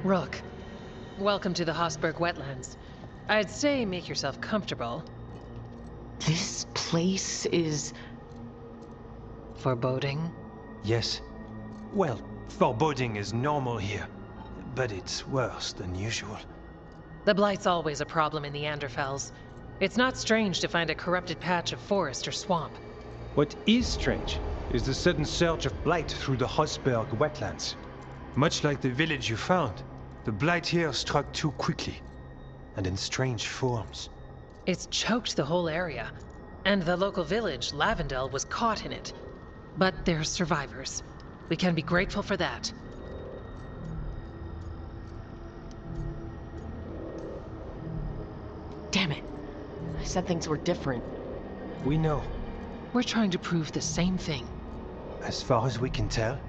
Rook, welcome to the Hossberg Wetlands. I'd say make yourself comfortable. This place is... foreboding? Yes. Well, foreboding is normal here, but it's worse than usual. The Blight's always a problem in the Anderfels. It's not strange to find a corrupted patch of forest or swamp. What is strange is the sudden surge of Blight through the Hossberg Wetlands. Much like the village you found, the Blight here struck too quickly, and in strange forms. It's choked the whole area, and the local village, Lavendel, was caught in it. But they're survivors. We can be grateful for that. Damn it. I said things were different. We know. We're trying to prove the same thing. As far as we can tell,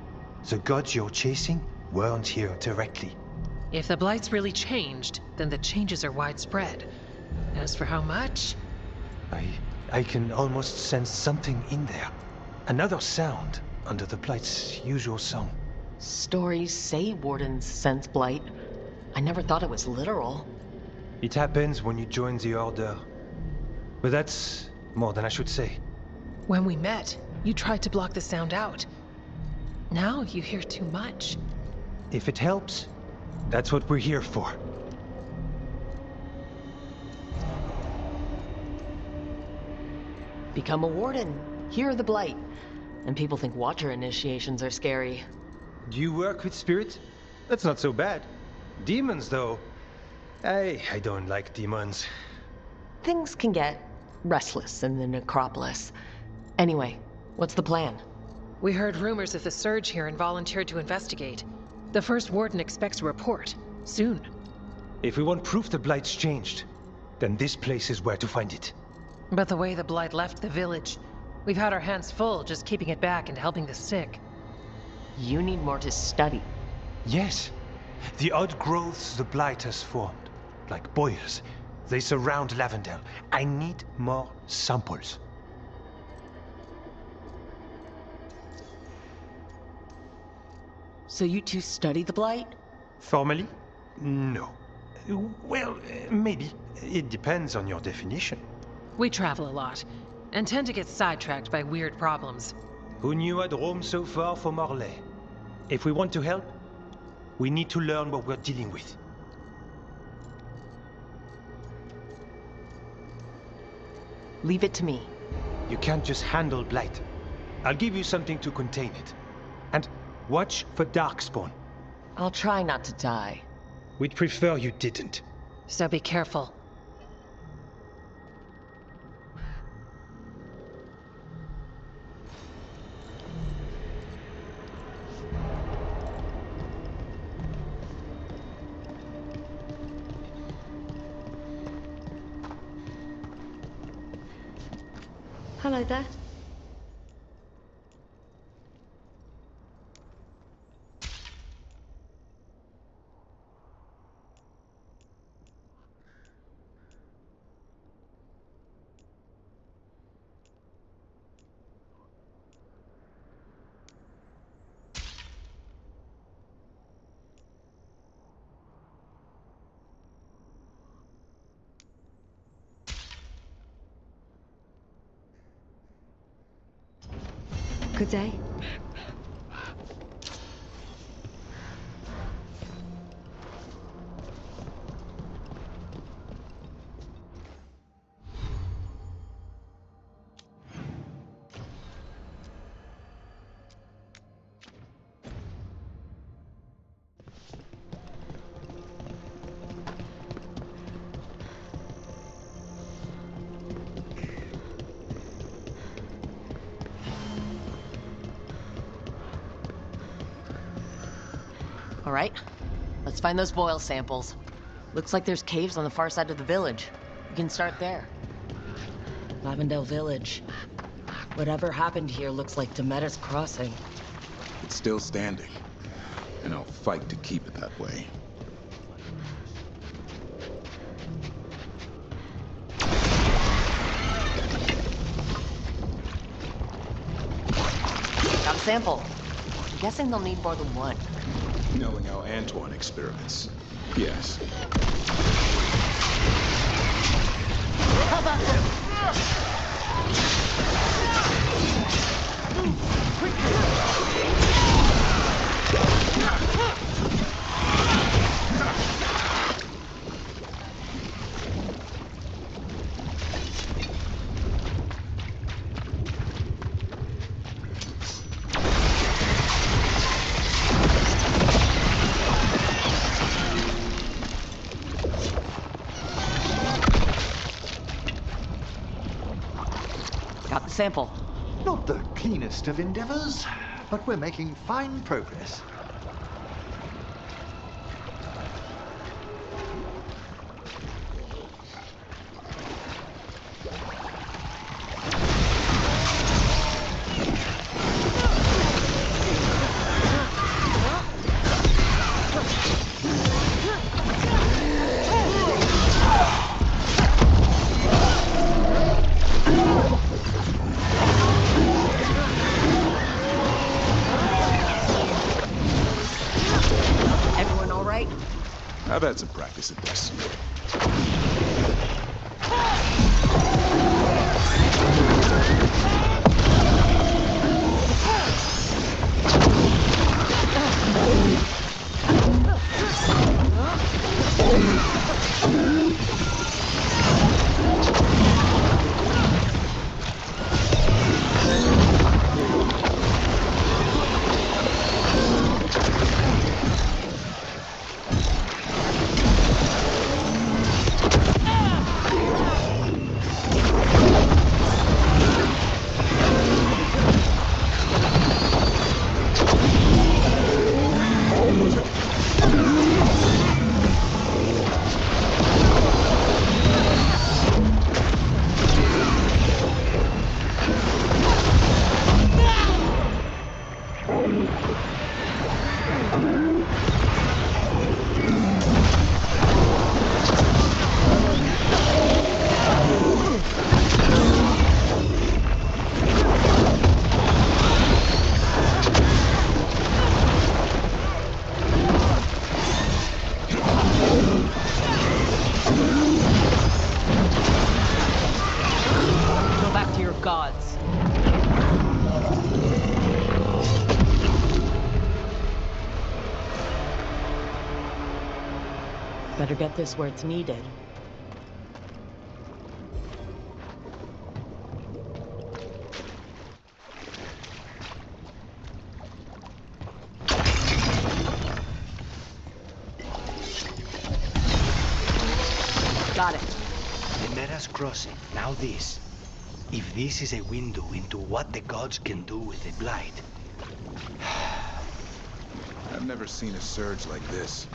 the gods you're chasing weren't here directly. If the Blight's really changed, then the changes are widespread. As for how much? I can almost sense something in there. Another sound under the Blight's usual song. Stories say Wardens sense Blight. I never thought it was literal. It happens when you join the Order. But that's more than I should say. When we met, you tried to block the sound out. Now you hear too much. If it helps, that's what we're here for. Become a Warden. Hear the Blight. And people think Watcher initiations are scary. Do you work with spirits? That's not so bad. Demons, though. I don't like demons. Things can get restless in the Necropolis. Anyway, what's the plan? We heard rumors of the surge here and volunteered to investigate. The first Warden expects a report. Soon. If we want proof the Blight's changed, then this place is where to find it. But the way the Blight left the village, we've had our hands full just keeping it back and helping the sick. You need more to study. Yes. The odd growths the Blight has formed, like boils, they surround Lavendel. I need more samples. So you two study the Blight? Formally? No. Well, maybe. It depends on your definition. We travel a lot, and tend to get sidetracked by weird problems. Who knew I'd roam so far for Morlaix? If we want to help, we need to learn what we're dealing with. Leave it to me. You can't just handle Blight. I'll give you something to contain it. And watch for Darkspawn. I'll try not to die. We'd prefer you didn't. So be careful. Hello there. Good day. All right, let's find those boil samples. Looks like there's caves on the far side of the village. We can start there. Lavendel Village. Whatever happened here looks like Demeter's Crossing. It's still standing, and I'll fight to keep it that way. Got a sample. I'm guessing they'll need more than one. Knowing how Antoine experiments. Yes. How about this? Got the sample. Not the cleanest of endeavors, but we're making fine progress. Everyone all right? I've had some practice at this. Go back to your gods. Better get this where it's needed. Got it. Then let us cross it. Now this. If this is a window into what the gods can do with the Blight. I've never seen a surge like this.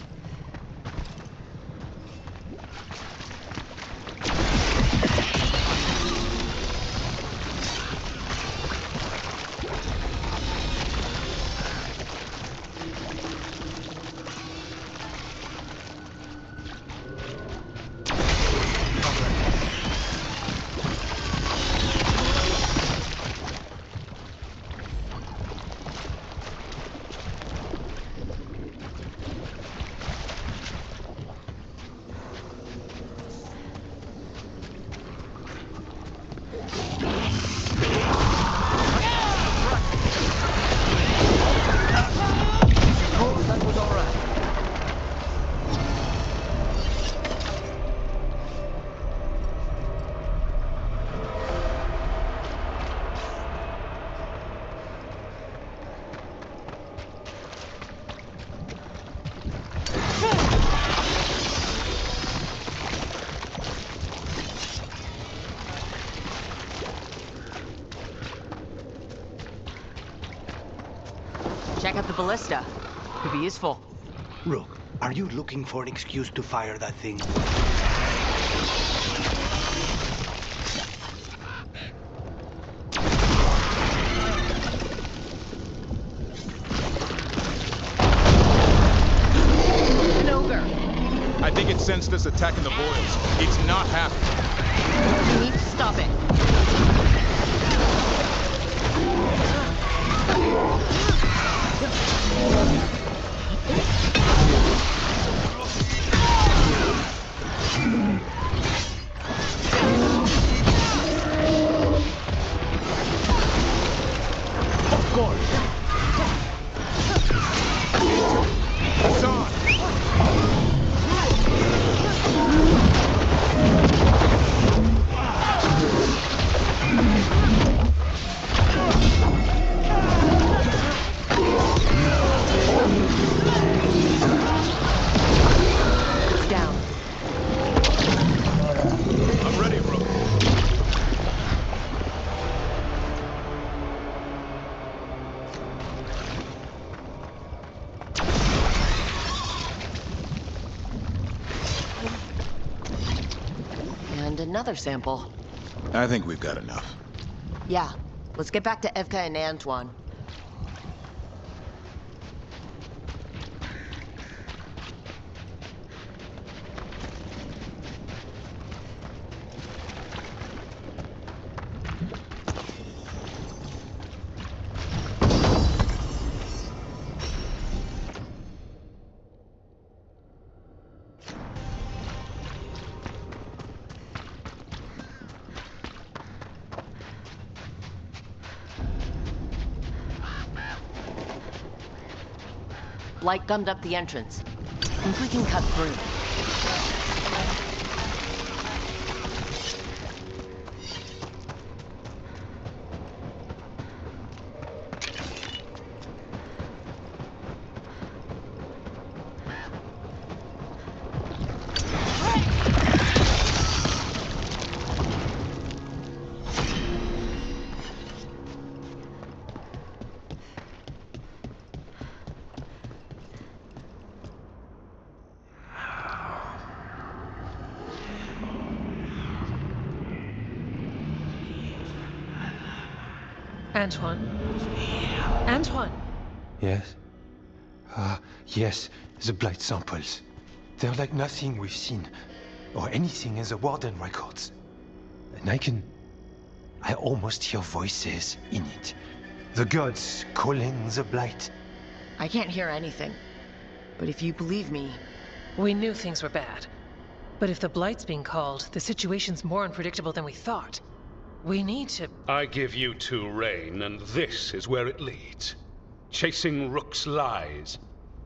Check out the ballista. Could be useful. Rook, are you looking for an excuse to fire that thing? An ogre. I think it sensed us attacking the boils. It's not happy. We need to stop it. force. It's on! It's down. I'm ready, Rook. And another sample. I think we've got enough. Yeah, let's get back to Evka and Antoine. Blight gummed up the entrance. Think we can cut through. Antoine? Antoine! Yes? Yes, the Blight samples. They're like nothing we've seen, or anything in the Warden records. And I almost hear voices in it. The gods calling the Blight. I can't hear anything. But if you believe me... We knew things were bad. But if the Blight's being called, the situation's more unpredictable than we thought. We need to... I give you two reign, and this is where it leads. Chasing Rook's lies.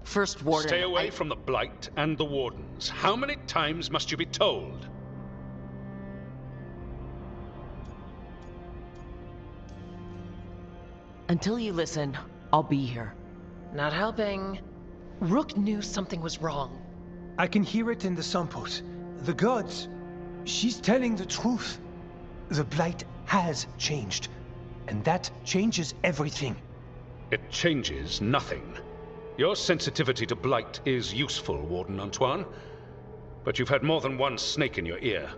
First, Warden... Stay away from the Blight and the Wardens. How many times must you be told? Until you listen, I'll be here. Not helping. Rook knew something was wrong. I can hear it in the samples. The gods. She's telling the truth. The Blight has changed. And that changes everything. It changes nothing. Your sensitivity to Blight is useful, Warden Antoine. But you've had more than one snake in your ear.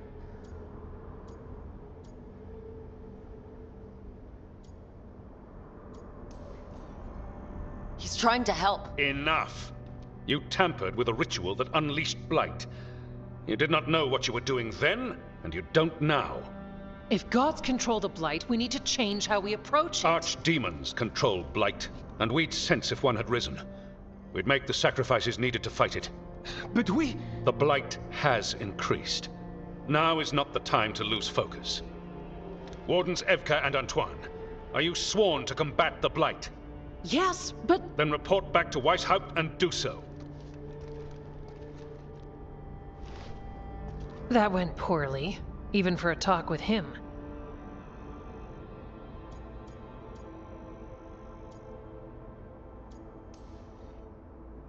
He's trying to help. Enough! You tampered with a ritual that unleashed Blight. You did not know what you were doing then, and you don't now. If gods control the Blight, we need to change how we approach it. Archdemons control Blight, and we'd sense if one had risen. We'd make the sacrifices needed to fight it. But we... The Blight has increased. Now is not the time to lose focus. Wardens Evka and Antoine, are you sworn to combat the Blight? Yes, but... Then report back to Weishaupt and do so. That went poorly, even for a talk with him.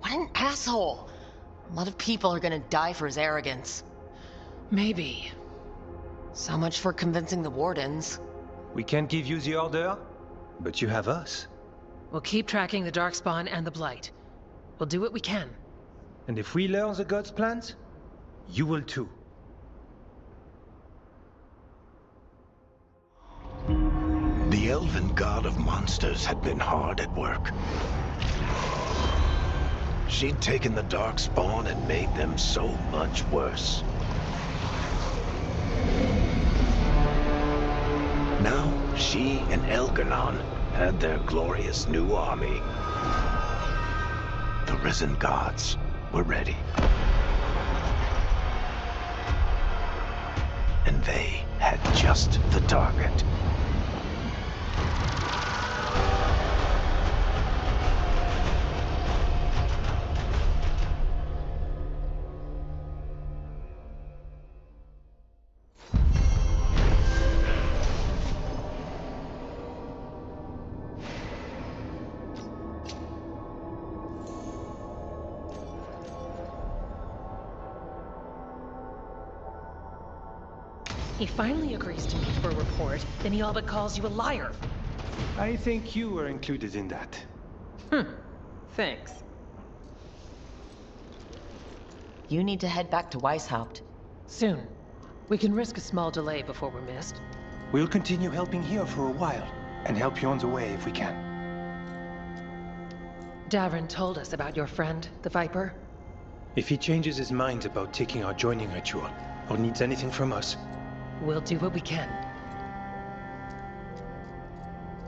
What an asshole! A lot of people are gonna die for his arrogance. Maybe. So much for convincing the Wardens. We can't give you the order, but you have us. We'll keep tracking the Darkspawn and the Blight. We'll do what we can. And if we learn the gods' plans, you will too. The elven god of monsters had been hard at work. She'd taken the Darkspawn and made them so much worse. Now, she and Elgar'nan had their glorious new army. The risen gods were ready. And they had just the target. He finally agrees to meet for a report, then he all but calls you a liar. I think you were included in that. Thanks. You need to head back to Weishaupt. Soon. We can risk a small delay before we're missed. We'll continue helping here for a while, and help you on the way if we can. Davrin told us about your friend, the Viper. If he changes his mind about taking our joining ritual, or needs anything from us, We'll do what we can.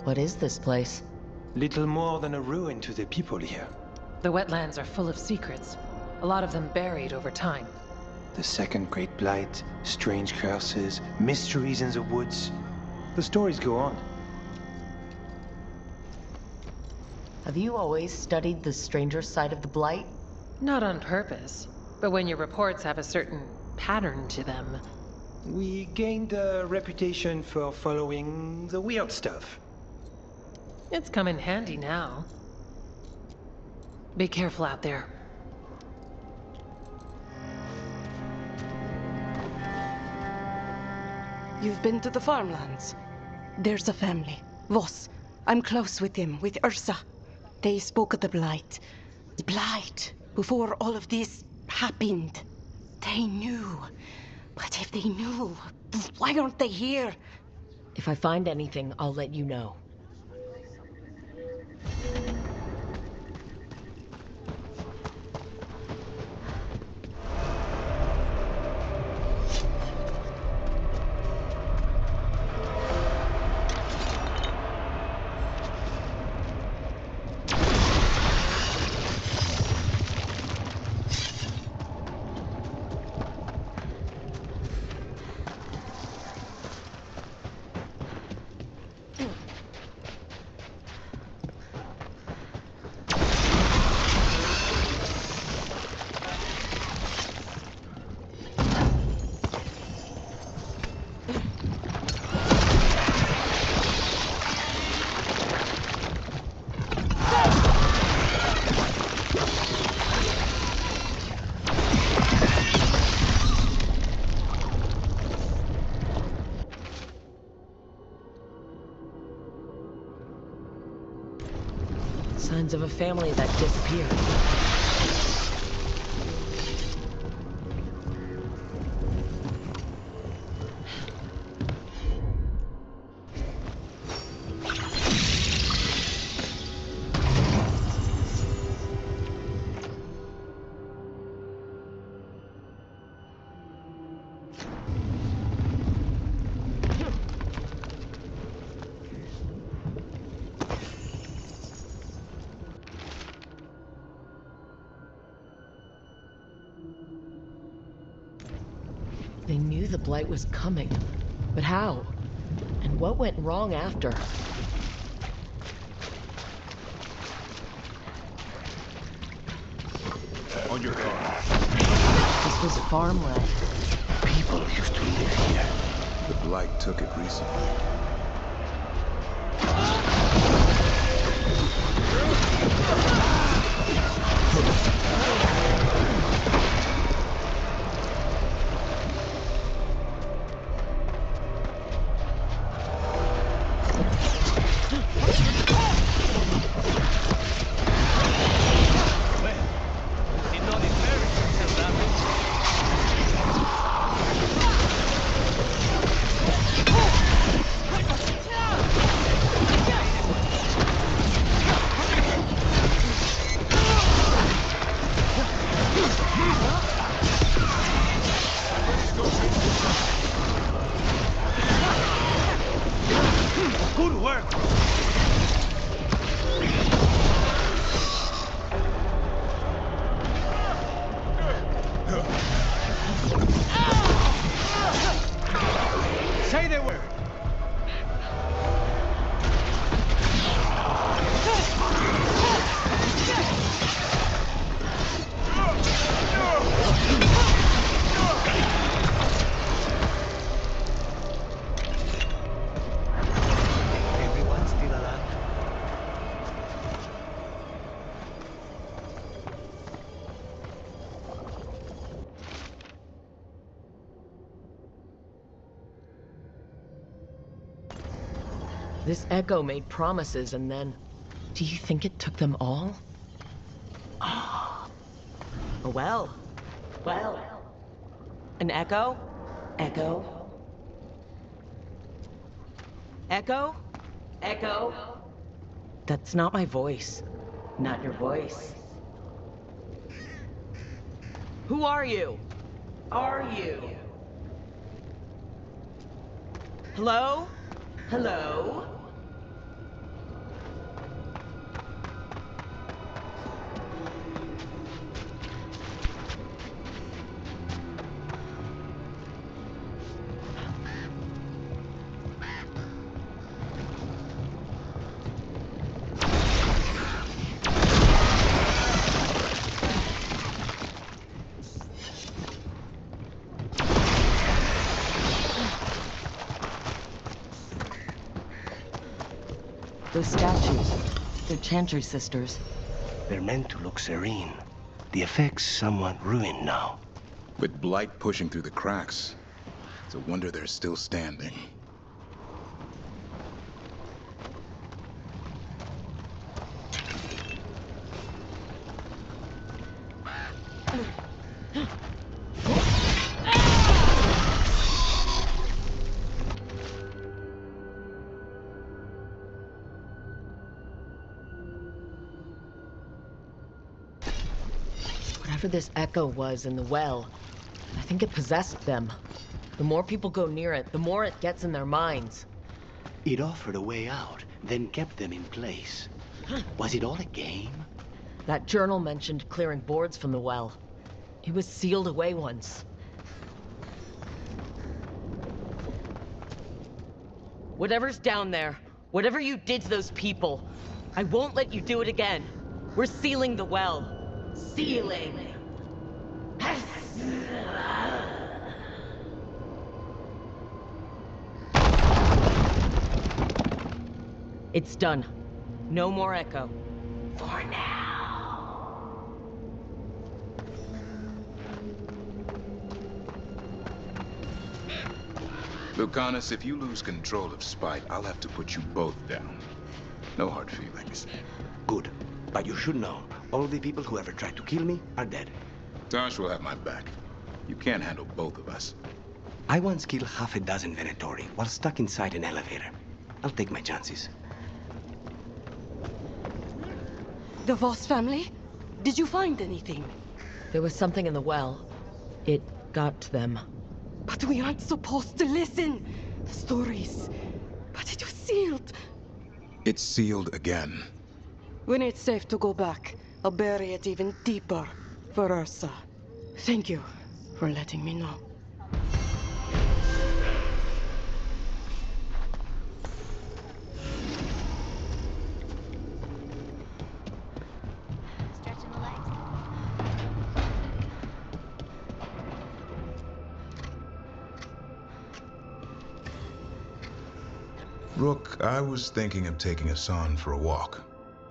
What is this place? little more than a ruin to the people here. The wetlands are full of secrets, a lot of them buried over time. The second great blight, strange curses, mysteries in the woods. The stories go on. Have you always studied the stranger side of the Blight? Not on purpose, but when your reports have a certain pattern to them. We gained a reputation for following the weird stuff. It's come in handy now. Be careful out there. You've been to the farmlands. There's a family. Voss. I'm close with him, with Ursa. They spoke of the Blight. Blight. Before all of this happened. They knew. But if they knew, why aren't they here? If I find anything, I'll let you know. Signs of a family that disappeared. They knew the Blight was coming, but how? And what went wrong after? On your guard. This was farmland. People used to live here. The Blight took it recently. Good work! Say the word! Everyone's still alive. This echo made promises and then... Do you think it took them all? Ah. A well. Well. An echo? Echo? Echo? Echo? That's not my voice. Not your voice. Who are you? Are you? Hello? Hello? Those statues, they're Chantry sisters. They're meant to look serene. The effect's somewhat ruined now. With Blight pushing through the cracks, it's a wonder they're still standing. Whatever this echo was in the well, I think it possessed them. The more people go near it, the more it gets in their minds. It offered a way out, then kept them in place. Was it all a game? That journal mentioned clearing boards from the well. It was sealed away once. Whatever's down there, whatever you did to those people, I won't let you do it again. We're sealing the well. Sealing. It's done. No more echo. For now. Lucanus, if you lose control of Spite, I'll have to put you both down. No hard feelings. Good. But you should know, all the people who ever tried to kill me are dead. Tosh will have my back. You can't handle both of us. I once killed half a dozen Venatori while stuck inside an elevator. I'll take my chances. The Voss family? Did you find anything? There was something in the well. It got to them. But we aren't supposed to listen. The stories. But it was sealed. It's sealed again. When it's safe to go back, I'll bury it even deeper for Ursa. Thank you for letting me know. Stretching the legs. Rook, I was thinking of taking Hassan for a walk.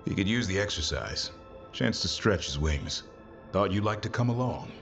He could use the exercise. Chance to stretch his wings. Thought you'd like to come along.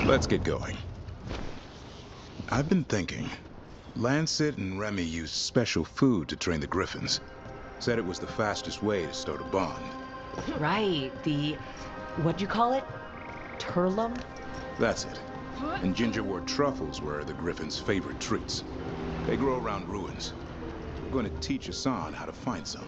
Let's get going. I've been thinking. Lancet and Remy used special food to train the griffins. Said it was the fastest way to start a bond. Right, what'd you call it? Turlum? That's it. And gingerwort truffles were the griffins' favorite treats. They grow around ruins. I'm going to teach Hassan how to find some.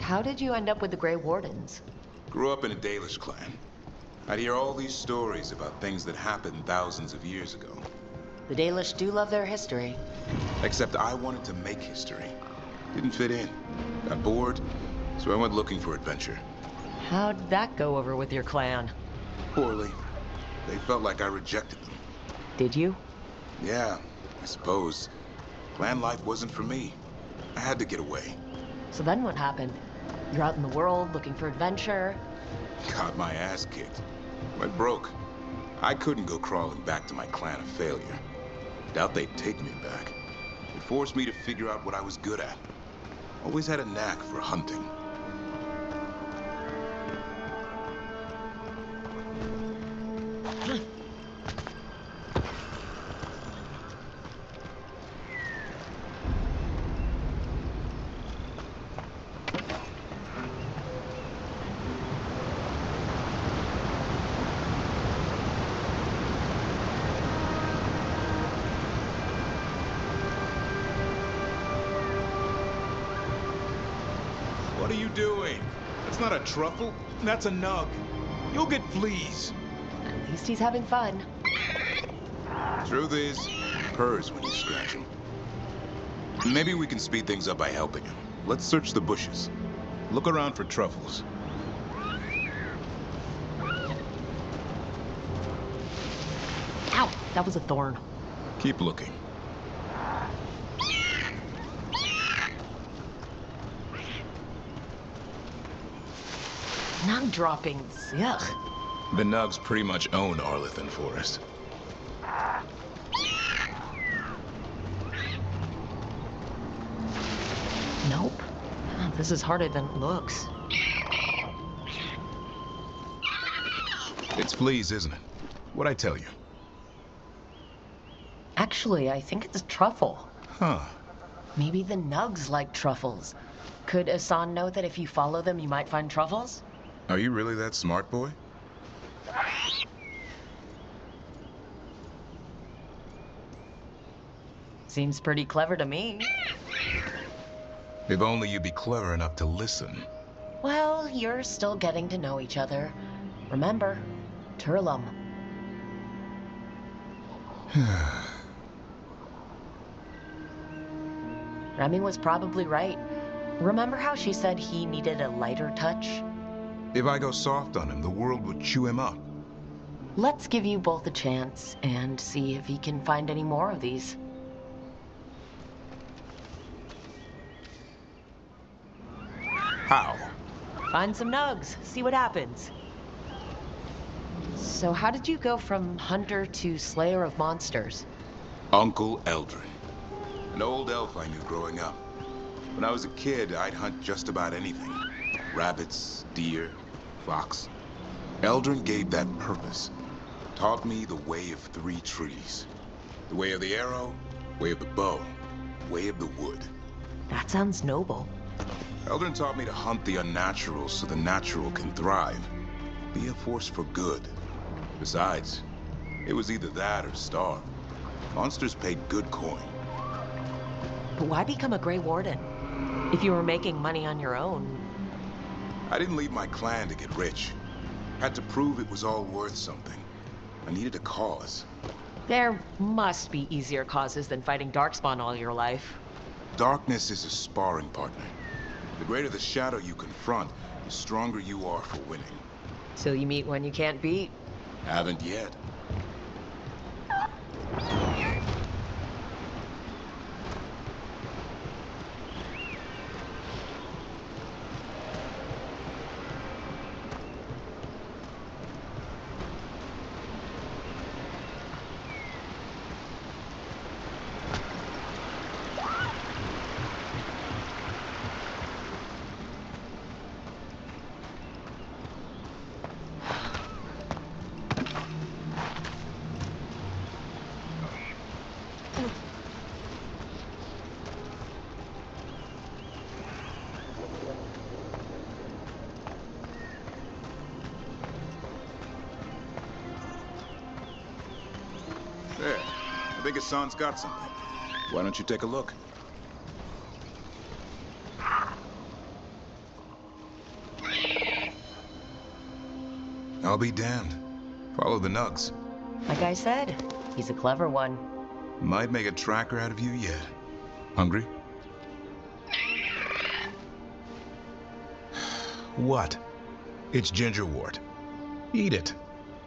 How did you end up with the Grey Wardens? Grew up in a Dalish clan. I'd hear all these stories about things that happened thousands of years ago. The Dalish do love their history. Except I wanted to make history. Didn't fit in. Got bored, so I went looking for adventure. How'd that go over with your clan? Poorly. They felt like I rejected them. Did you? Yeah, I suppose. Clan life wasn't for me. I had to get away. So then what happened? You're out in the world looking for adventure. Got my ass kicked. Went broke. I couldn't go crawling back to my clan of failure. Doubt they'd take me back. It forced me to figure out what I was good at. Always had a knack for hunting. What are you doing? That's not a truffle. That's a nug. You'll get fleas. At least he's having fun. Truth is, he purrs when you scratch him. Maybe we can speed things up by helping him. Let's search the bushes. Look around for truffles. Ow! That was a thorn. Keep looking. Nug droppings. Yuck. The nugs pretty much own Arlithan Forest. Nope. Oh, this is harder than it looks. It's fleas, isn't it? What'd I tell you? Actually, I think it's a truffle. Huh. Maybe the nugs like truffles. Could Hassan know that if you follow them, you might find truffles? Are you really that smart, boy? Seems pretty clever to me. If only you'd be clever enough to listen. Well, you're still getting to know each other. Remember, Turlum. Remy was probably right. Remember how she said he needed a lighter touch? If I go soft on him, the world would chew him up. Let's give you both a chance and see if he can find any more of these. How? Find some nugs, see what happens. So how did you go from hunter to slayer of monsters? Uncle Eldrin. An old elf I knew growing up. When I was a kid, I'd hunt just about anything. Rabbits, deer, fox. Eldrin gave that purpose. Taught me the way of 3 trees. The way of the arrow, way of the bow, way of the wood. That sounds noble. Eldrin taught me to hunt the unnatural so the natural can thrive. Be a force for good. Besides, it was either that or starve. Monsters paid good coin. But why become a Grey Warden? If you were making money on your own. I didn't leave my clan to get rich. Had to prove it was all worth something. I needed a cause. There must be easier causes than fighting Darkspawn all your life. Darkness is a sparring partner. The greater the shadow you confront, the stronger you are for winning. So you meet one you can't beat? Haven't yet. There. I think Hassan's got something. Why don't you take a look? I'll be damned. Follow the nugs. Like I said, he's a clever one. Might make a tracker out of you yet. Hungry? What? It's gingerwort. Eat it.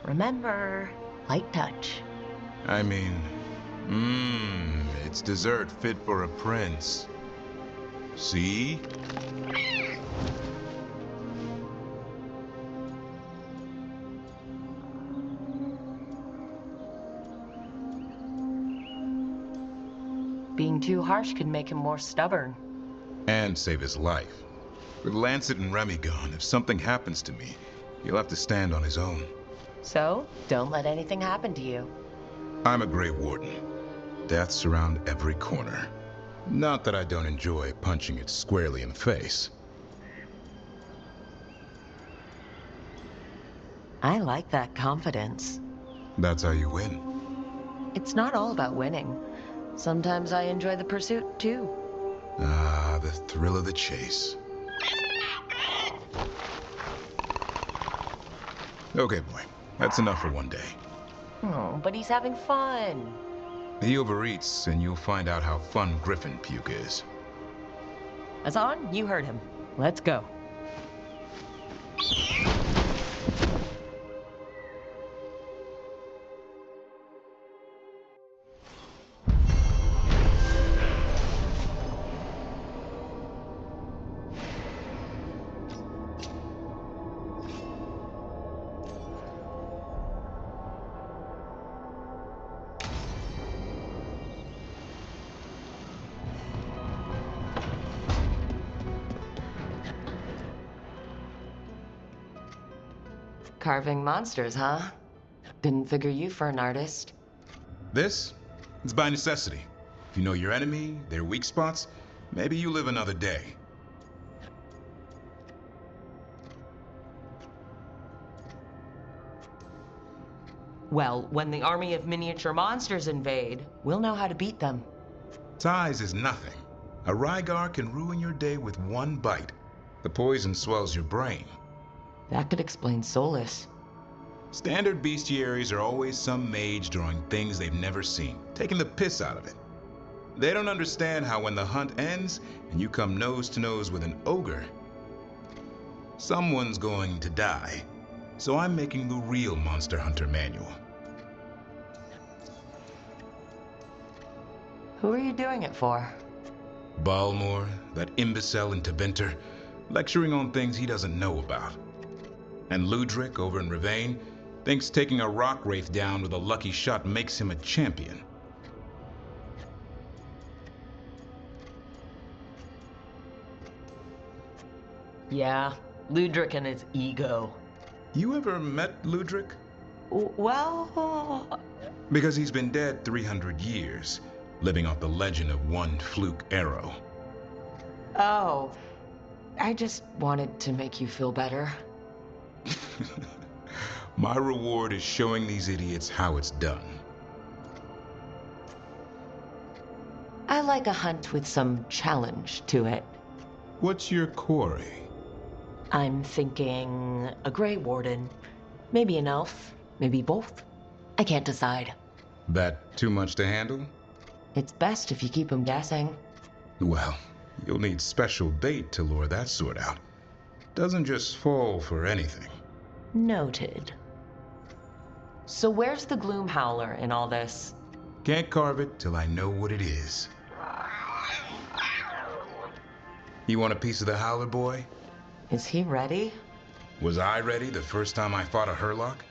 Remember, light touch. I mean, it's dessert fit for a prince. See? Being too harsh could make him more stubborn. And save his life. With Lancet and Remy gone, if something happens to me, he'll have to stand on his own. So, don't let anything happen to you. I'm a Grey Warden. Death's around every corner. Not that I don't enjoy punching it squarely in the face. I like that confidence. That's how you win. It's not all about winning. Sometimes I enjoy the pursuit, too. Ah, the thrill of the chase. Okay, boy. That's enough for one day. Oh, but he's having fun. He overeats, and you'll find out how fun griffin puke is. Hassan, you heard him. Let's go. Carving monsters, huh? Didn't figure you for an artist. This? It's by necessity. If you know your enemy, their weak spots, maybe you live another day. Well, when the army of miniature monsters invade, we'll know how to beat them. Size is nothing. A Rygar can ruin your day with one bite. The poison swells your brain. That could explain Solus. Standard bestiaries are always some mage drawing things they've never seen, taking the piss out of it. They don't understand how when the hunt ends and you come nose to nose with an ogre, someone's going to die. So I'm making the real Monster Hunter manual. Who are you doing it for? Balmor, that imbecile in Teventer, lecturing on things he doesn't know about. And Ludric over in Ravane thinks taking a rock wraith down with a lucky shot makes him a champion. Yeah, Ludric and his ego. You ever met Ludric? Well... Because he's been dead 300 years, living off the legend of one fluke arrow. Oh, I just wanted to make you feel better. My reward is showing these idiots how it's done. I like a hunt with some challenge to it. What's your quarry? I'm thinking a Grey Warden. Maybe an elf. Maybe both. I can't decide. That too much to handle? It's best if you keep them guessing. Well, You'll need special bait to lure that sort out. Doesn't just fall for anything. Noted. So where's the Gloom Howler in all this? Can't carve it till I know what it is. You want a piece of the Howler, boy? Is he ready? Was I ready the first time I fought a Hurlock?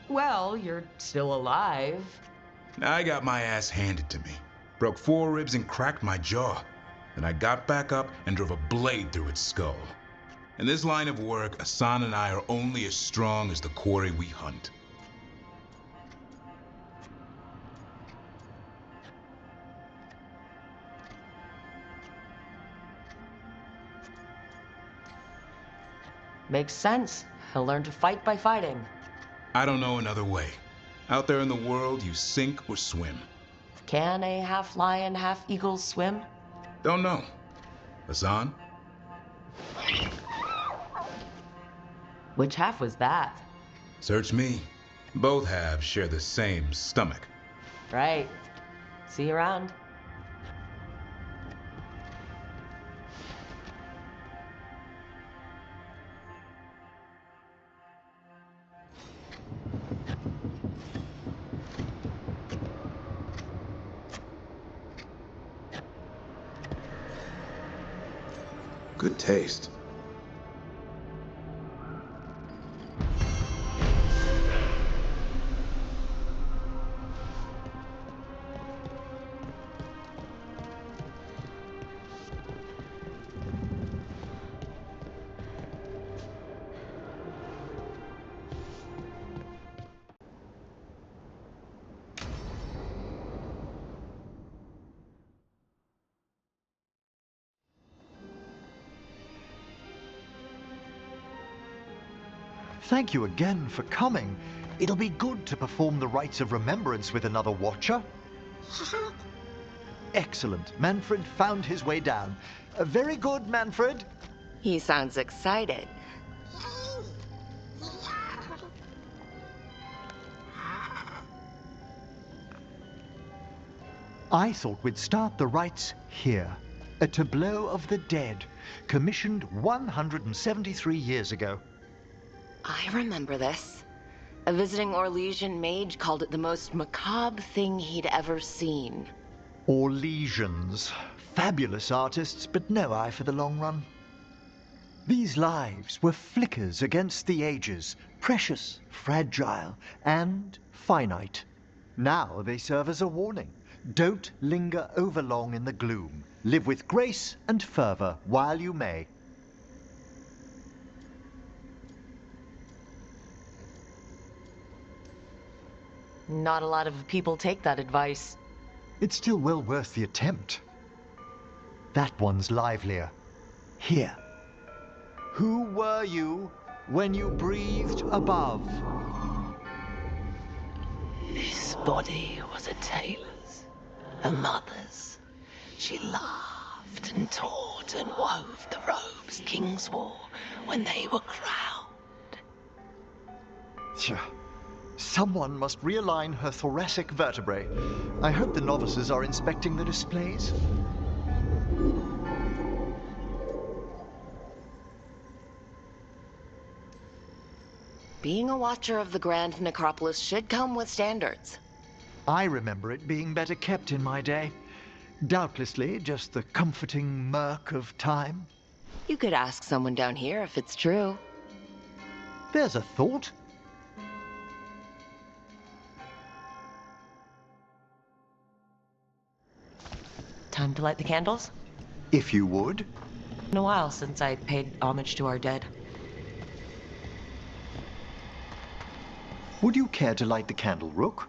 Well, you're still alive. I got my ass handed to me. Broke 4 ribs and cracked my jaw. Then I got back up and drove a blade through its skull. In this line of work, Asan and I are only as strong as the quarry we hunt. Makes sense. He'll learn to fight by fighting. I don't know another way. Out there in the world, you sink or swim. Can a half-lion, half-eagle swim? Don't know. Asan? Which half was that? Search me. Both halves share the same stomach. Right. See you around. Good taste. Thank you again for coming. It'll be good to perform the rites of remembrance with another watcher. Excellent. Manfred found his way down. Very good, Manfred. He sounds excited. I thought we'd start the rites here. A tableau of the dead, commissioned 173 years ago. I remember this. A visiting Orlesian mage called it the most macabre thing he'd ever seen. Orlesians. Fabulous artists, but no eye for the long run. These lives were flickers against the ages, precious, fragile, and finite. Now they serve as a warning. Don't linger overlong in the gloom. Live with grace and fervor while you may. Not a lot of people take that advice. It's still well worth the attempt. That one's livelier. Here. Who were you when you breathed above? This body was a tailor's, a mother's. She laughed and taught and wove the robes kings wore when they were crowned. Tja. Someone must realign her thoracic vertebrae. I hope the novices are inspecting the displays. Being a watcher of the Grand Necropolis should come with standards. I remember it being better kept in my day. Doubtlessly just the comforting murk of time. You could ask someone down here if it's true. There's a thought. Time to light the candles? If you would. Been a while since I paid homage to our dead. Would you care to light the candle, Rook?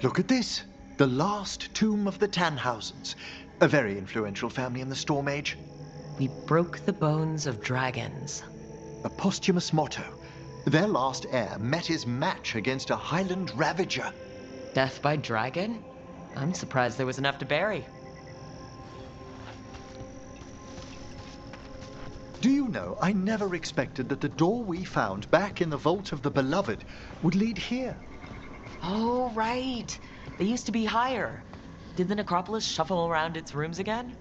Look at this. The last tomb of the Tannhausens. A very influential family in the Storm Age. We broke the bones of dragons. A posthumous motto. Their last heir met his match against a Highland Ravager. Death by dragon? I'm surprised there was enough to bury. Do you know, I never expected that the door we found back in the Vault of the Beloved would lead here. Oh, right. They used to be higher. Did the necropolis shuffle around its rooms again?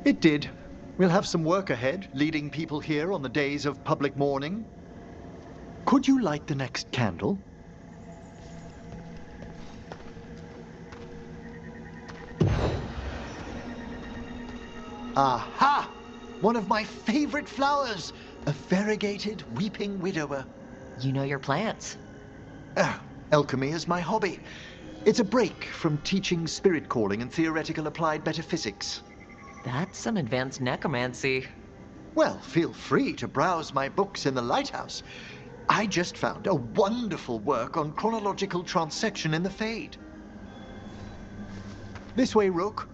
It did. We'll have some work ahead, leading people here on the days of public mourning. Could you light the next candle? Aha! One of my favorite flowers! A variegated weeping widower. You know your plants. Alchemy is my hobby. It's a break from teaching spirit calling and theoretical applied metaphysics. That's some advanced necromancy. Well, feel free to browse my books in the Lighthouse. I just found a wonderful work on chronological transection in the Fade. This way, Rook.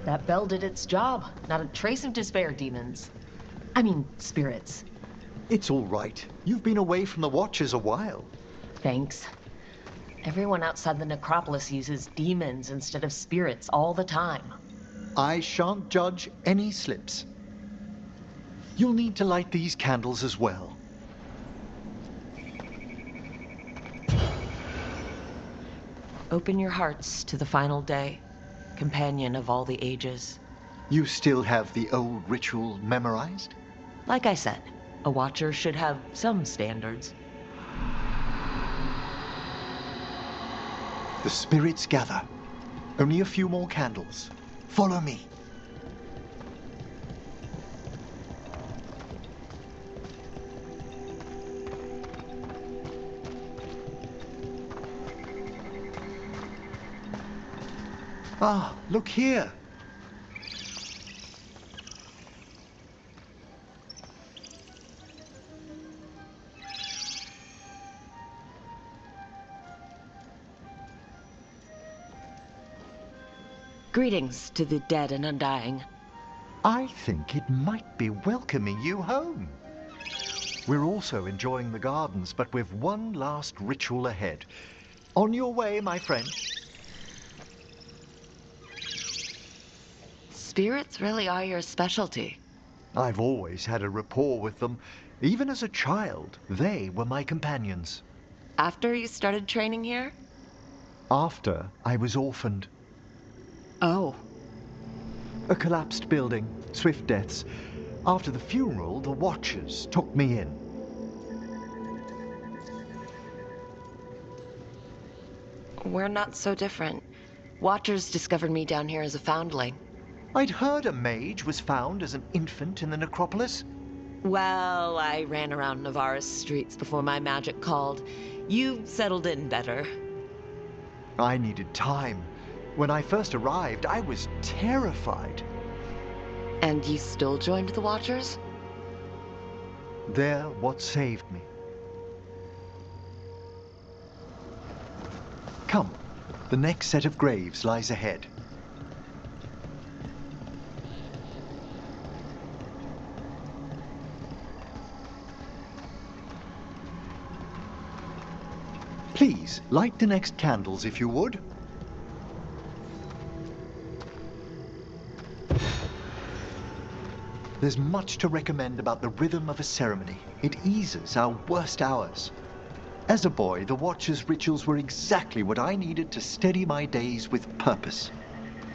That bell did its job. Not a trace of despair, demons. I mean, spirits. It's all right. You've been away from the Watchers a while. Thanks. Everyone outside the necropolis uses demons instead of spirits all the time. I shan't judge any slips. You'll need to light these candles as well. Open your hearts to the final day, companion of all the ages. You still have the old ritual memorized? Like I said, a watcher should have some standards. The spirits gather. Only a few more candles. Follow me. Ah, look here. Greetings to the dead and undying. I think it might be welcoming you home. We're also enjoying the gardens, but with one last ritual ahead. On your way, my friend. Spirits really are your specialty. I've always had a rapport with them. Even as a child, they were my companions. After you started training here? After I was orphaned. Oh. A collapsed building, swift deaths. After the funeral, the Watchers took me in. We're not so different. Watchers discovered me down here as a foundling. I'd heard a mage was found as an infant in the necropolis. Well, I ran around Navarre's streets before my magic called. You settled in better. I needed time. When I first arrived, I was terrified. And you still joined the Watchers? They're what saved me. Come, the next set of graves lies ahead. Please, light the next candles if you would. There's much to recommend about the rhythm of a ceremony. It eases our worst hours. As a boy, the Watcher's rituals were exactly what I needed to steady my days with purpose.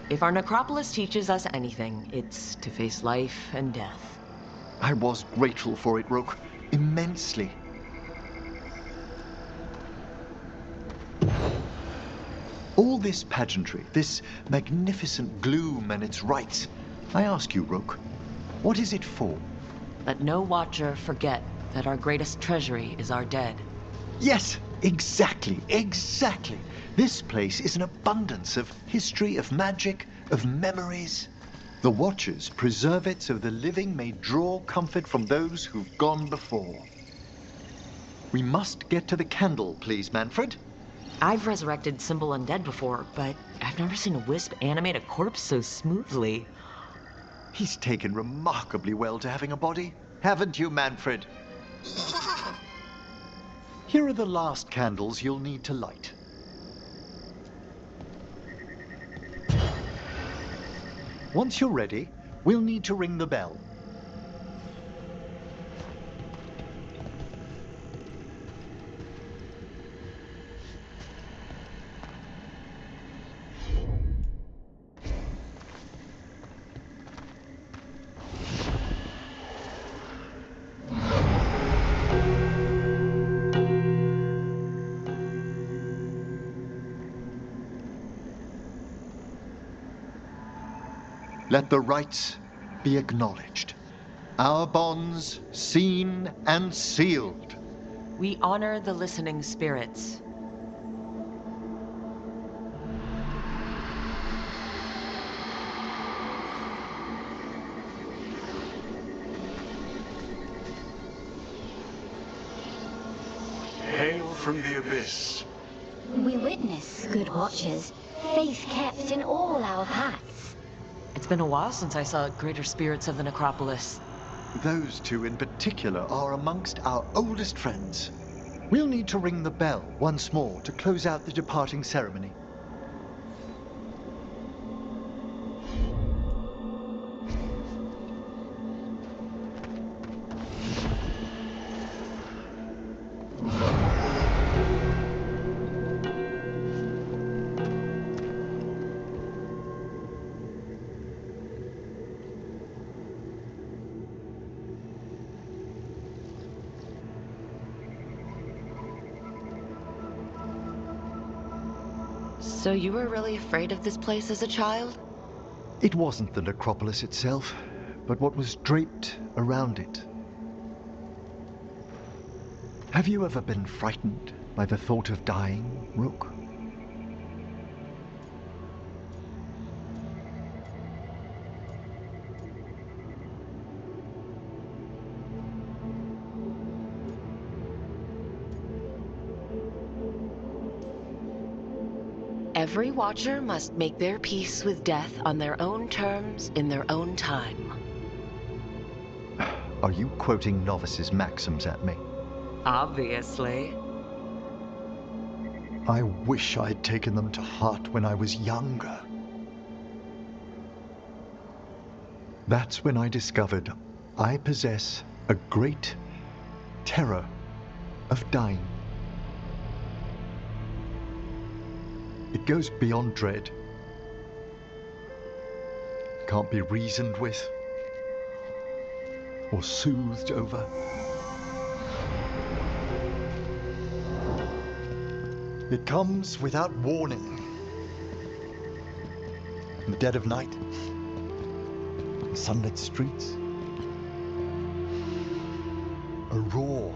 If our necropolis teaches us anything, it's to face life and death. I was grateful for it, Rook. Immensely. All this pageantry, this magnificent gloom and its rites. I ask you, Rook, what is it for? Let no Watcher forget that our greatest treasury is our dead. Yes, exactly, exactly. This place is an abundance of history, of magic, of memories. The Watchers preserve it so the living may draw comfort from those who've gone before. We must get to the candle, please, Manfred. I've resurrected simple undead before, but I've never seen a wisp animate a corpse so smoothly. He's taken remarkably well to having a body, haven't you, Manfred? Here are the last candles you'll need to light. Once you're ready, we'll need to ring the bell. Let the rites be acknowledged. Our bonds seen and sealed. We honor the listening spirits. Hail from the abyss. We witness, good watchers, faith kept in all our paths. It's been a while since I saw greater spirits of the necropolis. Those two in particular are amongst our oldest friends. We'll need to ring the bell once more to close out the departing ceremony. So you were really afraid of this place as a child? It wasn't the necropolis itself, but what was draped around it. Have you ever been frightened by the thought of dying, Rook? Every watcher must make their peace with death on their own terms in their own time. Are you quoting novices' maxims at me? Obviously. I wish I'd taken them to heart when I was younger. That's when I discovered I possess a great terror of dying. It goes beyond dread. Can't be reasoned with or soothed over. It comes without warning. In the dead of night, in sunlit streets, a raw,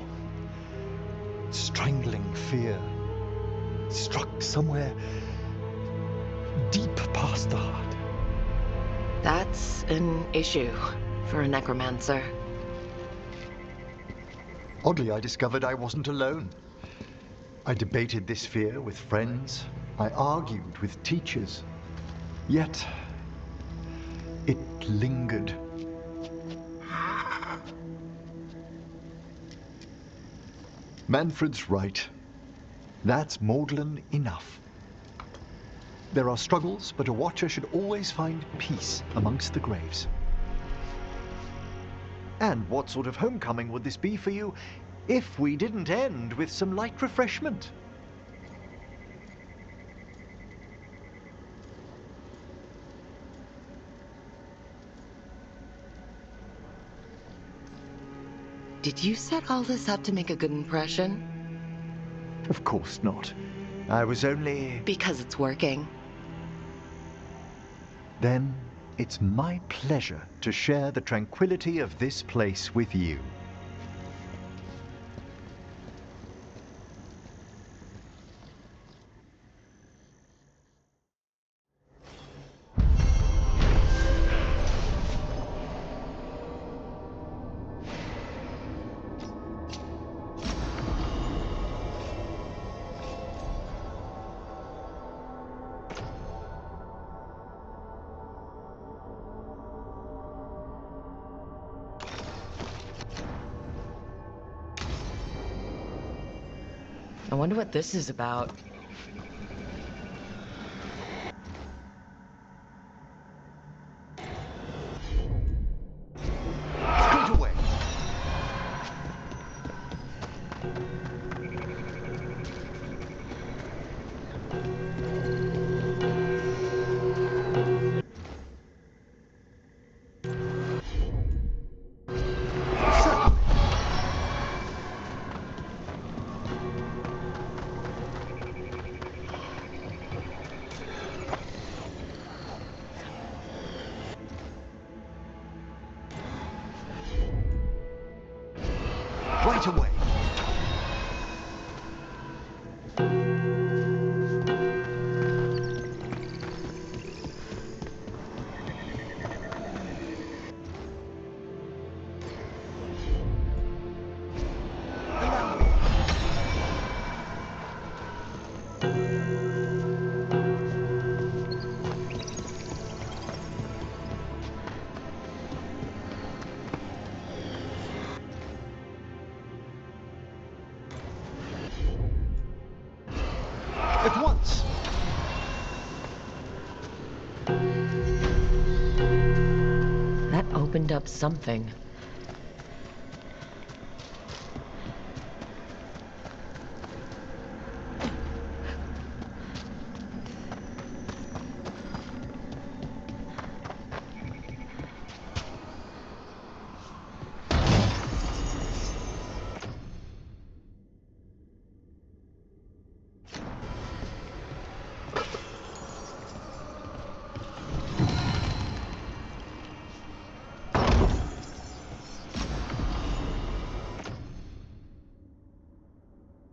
strangling fear struck somewhere deep past the heart. That's an issue for a necromancer. Oddly, I discovered I wasn't alone. I debated this fear with friends. I argued with teachers. Yet, it lingered. Manfred's right. That's maudlin enough. There are struggles, but a watcher should always find peace amongst the graves. And what sort of homecoming would this be for you if we didn't end with some light refreshment? Did you set all this up to make a good impression? Of course not. I was only... Because it's working. Then it's my pleasure to share the tranquility of this place with you. I wonder what this is about. Straight away. right away. At once. That opened up something.